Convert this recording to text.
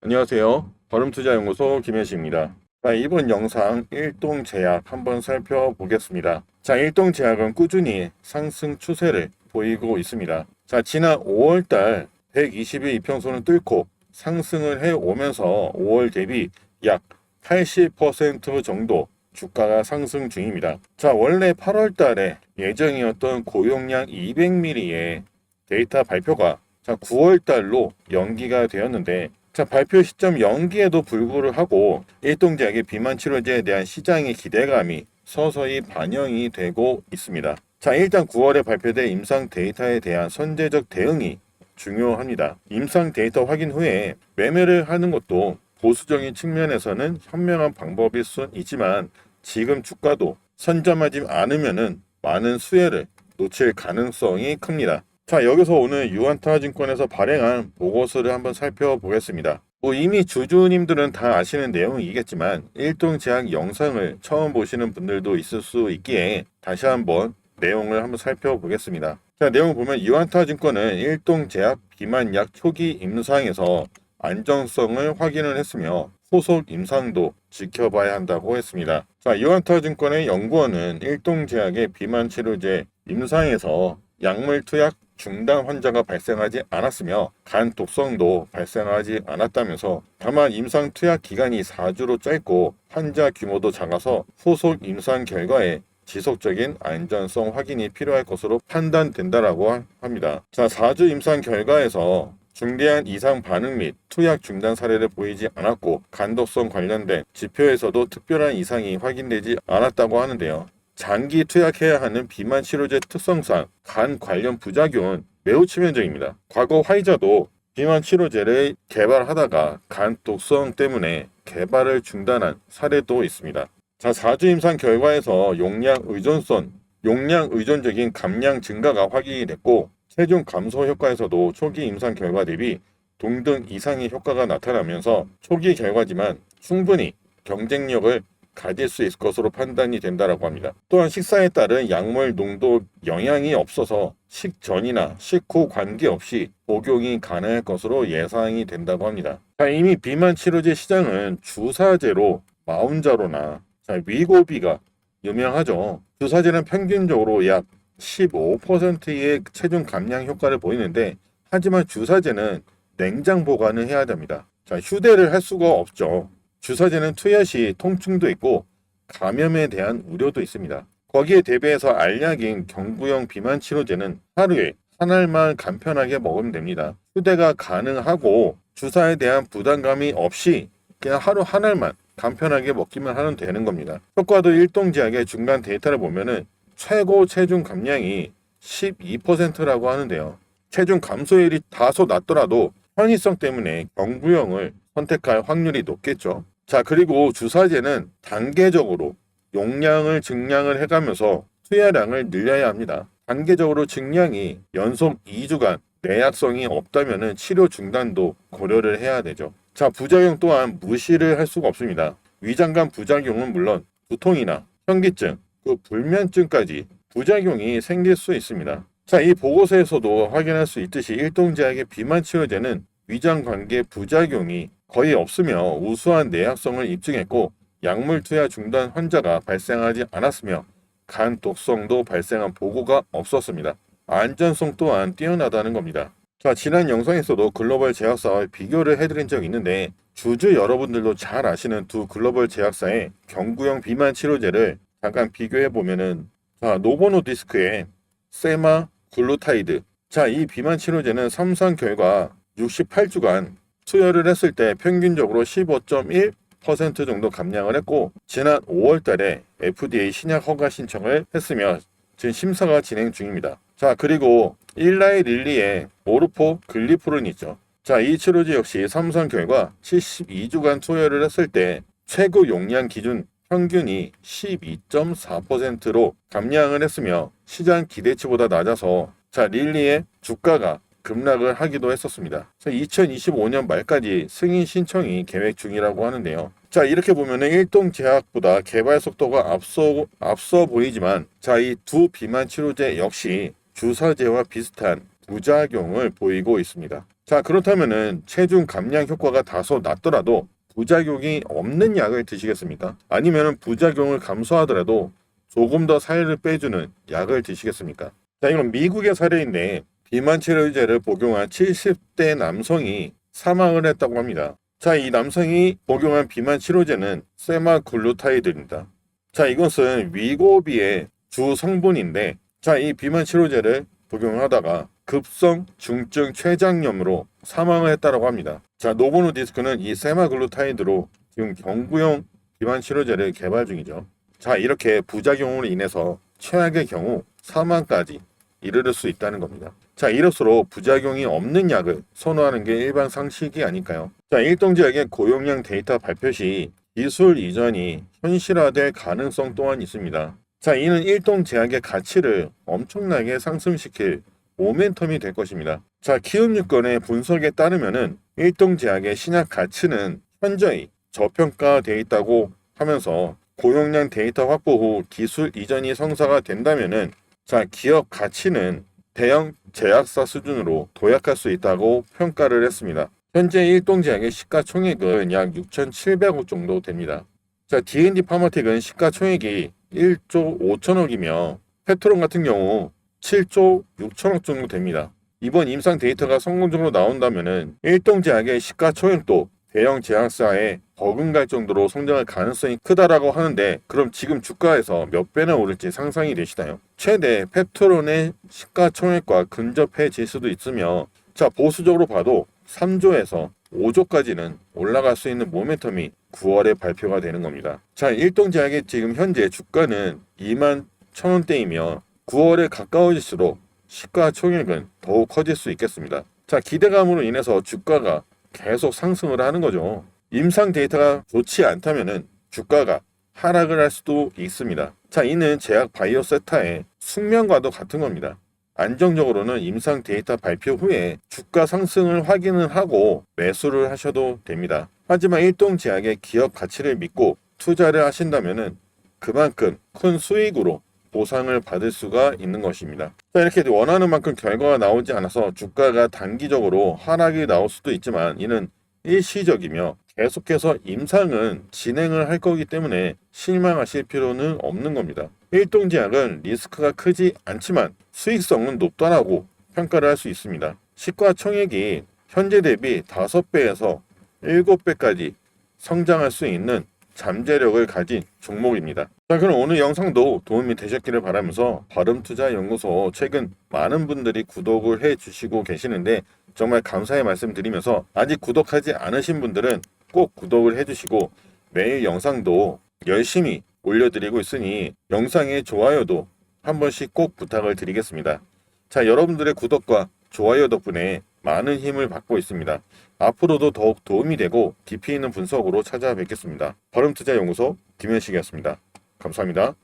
안녕하세요. 발음투자연구소 김혜식입니다. 자, 이번 영상 일동제약 한번 살펴보겠습니다. 자, 일동제약은 꾸준히 상승 추세를 보이고 있습니다. 자, 지난 5월달 120일 이평선을 뚫고 상승을 해오면서 5월 대비 약 80% 정도 주가가 상승 중입니다. 자, 원래 8월달에 예정이었던 고용량 200ml의 데이터 발표가 9월달로 연기가 되었는데, 자, 발표 시점 연기에도 불구를 하고 일동제약의 비만 치료제에 대한 시장의 기대감이 서서히 반영이 되고 있습니다. 자, 일단 9월에 발표된 임상 데이터에 대한 선제적 대응이 중요합니다. 임상 데이터 확인 후에 매매를 하는 것도 보수적인 측면에서는 현명한 방법일 수 있지만, 지금 주가도 선점하지 않으면은 많은 수혜를 놓칠 가능성이 큽니다. 자, 여기서 오늘 유한타증권에서 발행한 보고서를 한번 살펴보겠습니다. 이미 주주님들은 다 아시는 내용이겠지만 일동제약 영상을 처음 보시는 분들도 있을 수 있기에 다시 한번 내용을 한번 살펴보겠습니다. 자, 내용을 보면 유한타증권은 일동제약 비만약 초기 임상에서 안정성을 확인을 했으며 후속 임상도 지켜봐야 한다고 했습니다. 자, 유한타증권의 연구원은 일동제약의 비만 치료제 임상에서 약물 투약 중단 환자가 발생하지 않았으며 간 독성도 발생하지 않았다면서, 다만 임상 투약 기간이 4주로 짧고 환자 규모도 작아서 후속 임상 결과에 지속적인 안전성 확인이 필요할 것으로 판단된다라고 합니다. 자, 4주 임상 결과에서 중대한 이상 반응 및 투약 중단 사례를 보이지 않았고 간독성 관련된 지표에서도 특별한 이상이 확인되지 않았다고 하는데요. 장기 투약해야 하는 비만 치료제 특성상 간 관련 부작용은 매우 치명적입니다. 과거 화이자도 비만 치료제를 개발하다가 간 독성 때문에 개발을 중단한 사례도 있습니다. 자, 4주 임상 결과에서 용량 의존적인 감량 증가가 확인이 됐고, 체중 감소 효과에서도 초기 임상 결과 대비 동등 이상의 효과가 나타나면서 초기 결과지만 충분히 경쟁력을 가질 수 있을 것으로 판단이 된다라고 합니다. 또한 식사에 따른 약물 농도 영향이 없어서 식전이나 식후 관계없이 복용이 가능할 것으로 예상이 된다고 합니다. 자, 이미 비만 치료제 시장은 주사제로 마운자로나 위고비가 유명하죠. 주사제는 평균적으로 약 15%의 체중 감량 효과를 보이는데, 하지만 주사제는 냉장 보관을 해야 됩니다. 자, 휴대를 할 수가 없죠. 주사제는 투여 시 통증도 있고 감염에 대한 우려도 있습니다. 거기에 대비해서 알약인 경구용 비만 치료제는 하루에 한 알만 간편하게 먹으면 됩니다. 휴대가 가능하고 주사에 대한 부담감이 없이 그냥 하루 한 알만 간편하게 먹기만 하면 되는 겁니다. 효과도 일동제약의 중간 데이터를 보면은 최고 체중 감량이 12%라고 하는데요. 체중 감소율이 다소 낮더라도 편의성 때문에 경구용을 선택할 확률이 높겠죠. 자, 그리고 주사제는 단계적으로 용량을 증량을 해가면서 투여량을 늘려야 합니다. 단계적으로 증량이 연속 2주간 내약성이 없다면 치료 중단도 고려를 해야 되죠. 자, 부작용 또한 무시를 할 수가 없습니다. 위장관 부작용은 물론 두통이나 현기증, 불면증까지 부작용이 생길 수 있습니다. 자, 이 보고서에서도 확인할 수 있듯이 일동제약의 비만 치료제는 위장 관계 부작용이 거의 없으며 우수한 내약성을 입증했고 약물 투여 중단 환자가 발생하지 않았으며 간 독성도 발생한 보고가 없었습니다. 안전성 또한 뛰어나다는 겁니다. 자, 지난 영상에서도 글로벌 제약사와 비교를 해드린 적이 있는데, 주주 여러분들도 잘 아시는 두 글로벌 제약사의 경구용 비만 치료제를 잠깐 비교해 보면은, 자, 노보노디스크의 세마글루타이드. 자, 이 비만 치료제는 삼상 결과 68주간 투여를 했을 때 평균적으로 15.1% 정도 감량을 했고, 지난 5월 달에 FDA 신약 허가 신청을 했으며 지금 심사가 진행 중입니다. 자, 그리고 일라이 릴리의 오르포 글리프론 있죠. 자, 이 치료제 역시 삼상 결과 72주간 투여를 했을 때 최고 용량 기준 평균이 12.4%로 감량을 했으며 시장 기대치보다 낮아서 릴리의 주가가 급락을 하기도 했었습니다. 2025년 말까지 승인 신청이 계획 중이라고 하는데요. 자, 이렇게 보면은 일동제약보다 개발 속도가 앞서 보이지만, 이 두 비만 치료제 역시 주사제와 비슷한 부작용을 보이고 있습니다. 자, 그렇다면은 체중 감량 효과가 다소 낮더라도 부작용이 없는 약을 드시겠습니까? 아니면 부작용을 감소하더라도 조금 더 살을 빼주는 약을 드시겠습니까? 자, 이건 미국의 사례인데 비만 치료제를 복용한 70대 남성이 사망을 했다고 합니다. 자, 이 남성이 복용한 비만 치료제는 세마글루타이드입니다. 자, 이것은 위고비의 주 성분인데, 자, 이 비만 치료제를 복용하다가 급성 중증 췌장염으로 사망을 했다고 합니다. 자, 노보노디스크는 이 세마글루타이드로 지금 경구용 비만 치료제를 개발 중이죠. 자, 이렇게 부작용으로 인해서 최악의 경우 사망까지 이르를 수 있다는 겁니다. 자, 이럴수록 부작용이 없는 약을 선호하는 게 일반 상식이 아닐까요? 자, 일동제약의 고용량 데이터 발표 시 기술 이전이 현실화될 가능성 또한 있습니다. 자, 이는 일동제약의 가치를 엄청나게 상승시킬 모멘텀이 될 것입니다. 자, 키움유권의 분석에 따르면은 일동제약의 신약 가치는 현저히 저평가되어 있다고 하면서 고용량 데이터 확보 후 기술 이전이 성사가 된다면은 자, 기업 가치는 대형 제약사 수준으로 도약할 수 있다고 평가를 했습니다. 현재 일동제약의 시가총액은 약 6,700억 정도 됩니다. 자, D&D 파마텍은 시가총액이 1조 5천억이며 페트론 같은 경우 7조 6천억 정도 됩니다. 이번 임상 데이터가 성공적으로 나온다면은 일동제약의 시가총액도 대형 제약사에 버금갈 정도로 성장할 가능성이 크다라고 하는데, 그럼 지금 주가에서 몇 배나 오를지 상상이 되시나요? 최대 페트론의 시가총액과 근접해질 수도 있으며, 자, 보수적으로 봐도 3조에서 5조까지는 올라갈 수 있는 모멘텀이 9월에 발표가 되는 겁니다. 자, 일동제약의 지금 현재 주가는 2만 1,000원대이며 9월에 가까워질수록 시가총액은 더욱 커질 수 있겠습니다. 자, 기대감으로 인해서 주가가 계속 상승을 하는 거죠. 임상 데이터가 좋지 않다면은 주가가 하락을 할 수도 있습니다. 자, 이는 제약 바이오세타의 숙명과도 같은 겁니다. 안정적으로는 임상 데이터 발표 후에 주가 상승을 확인을 하고 매수를 하셔도 됩니다. 하지만 일동제약의 기업 가치를 믿고 투자를 하신다면은 그만큼 큰 수익으로 보상을 받을 수가 있는 것입니다. 자, 이렇게 원하는 만큼 결과가 나오지 않아서 주가가 단기적으로 하락이 나올 수도 있지만 이는 일시적이며 계속해서 임상은 진행을 할 거기 때문에 실망하실 필요는 없는 겁니다. 일동제약은 리스크가 크지 않지만 수익성은 높다라고 평가를 할 수 있습니다. 시가총액이 현재 대비 5배에서 7배까지 성장할 수 있는 잠재력을 가진 종목입니다. 자, 그럼 오늘 영상도 도움이 되셨기를 바라면서 바름투자연구소 최근 많은 분들이 구독을 해주시고 계시는데 정말 감사의 말씀드리면서 아직 구독하지 않으신 분들은 꼭 구독을 해주시고 매일 영상도 열심히 올려드리고 있으니 영상의 좋아요도 한 번씩 꼭 부탁을 드리겠습니다. 자, 여러분들의 구독과 좋아요 덕분에 많은 힘을 받고 있습니다. 앞으로도 더욱 도움이 되고 깊이 있는 분석으로 찾아뵙겠습니다. 바름투자연구소 김현식이었습니다. 감사합니다.